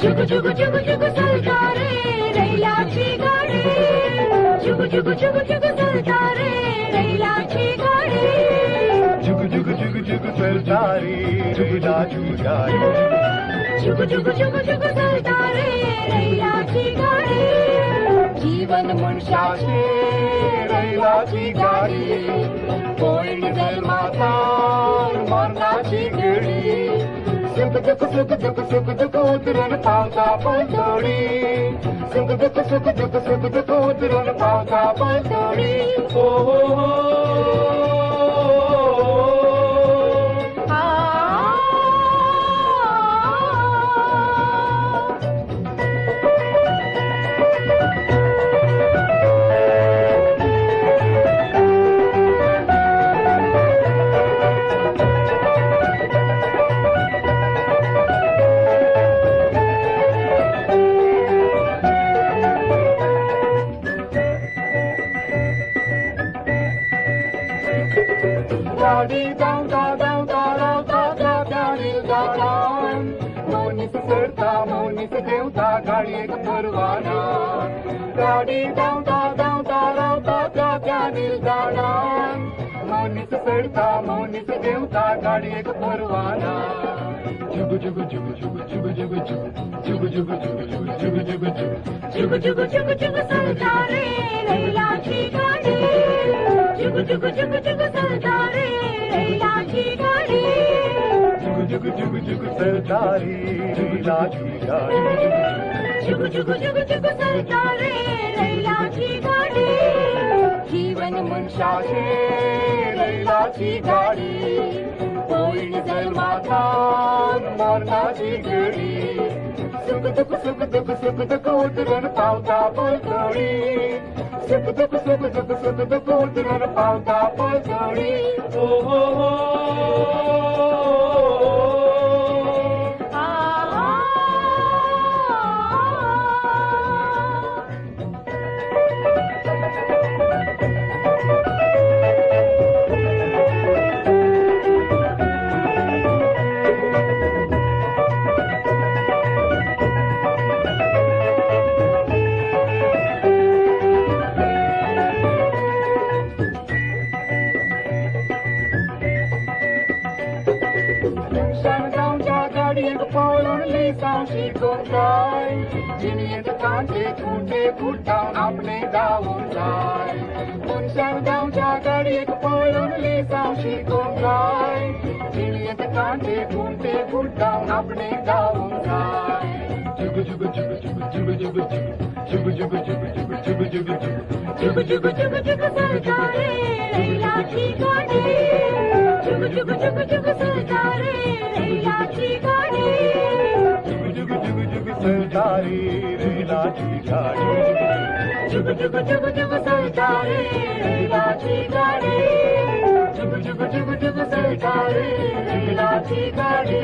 जुगु जुगु जुगु जुगु चलता रे रैलाची गाडी जुगु जुगु जुगु जुगु चलता रे रैलाची गाडी जुगु जुगु जुगु जुगु चलता रे रैलाची गाडी जुगु जुगु जुगु जुगु चलता रे रैलाची गाडी जीवन मनशाचे रैलाची गाडी कोण जन्माचा मरणाची घडी सुख दुख सुख दुख सुख दुख उतरून पावता पलतोडी सुख दुख सुख दुख सुख दुख उतरून पावता पलतोडी हो हो Daddy down da down da da da da daddy da down Moni से सरता मोनी से देवता गाड़ी एक परवाना Daddy down da down da da da da daddy da down Moni से सरता मोनी से देवता गाड़ी एक परवाना जुगु जुगु जुगु जुगु जुगु जुगु जुगु जुगु जुगु जुगु जुगु जुगु जुगु जुगु जुगु जुगु चलता रे रैलाची गाडी जुगु जुगु जुगु जुगु चलता रे रैलाची गाडी जुगु जुगु जुगु जुगु चलता रे रैलाची गाडी जुगु जुगु जुगु जुगु चलता रे रैलाची गाडी जीवन मनशाचे रैलाची गाडी कोण जन्माचा मरणाची घडी सुख दुख सुख दुख सुख दुख उतरून पावता पलतोडी सुख दुख सुख दुख सुख दुख उतरून पावता पलतोडी हो हो हो She goes by, Jimmy and the country, put down up and down die. One sound down, Jagari, a pole on the sound she goes by, Jimmy and the country, put down up and down die. Jugu jugu jugu jugu jugu jugu jugu jugu jugu jugu jugu jugu जुगु जुगु जुगु जुगु चलता रे रैलाची गाडी जुगु जुगु जुगु जुगु चलता रे रैलाची गाडी जुगु जुगु जुगु चलता रे रैलाची गाडी जुगु जुगु जुगु जुगु चलता रे रैलाची गाडी जुगु जुगु जुगु जुगु चलता रे रैलाची गाडी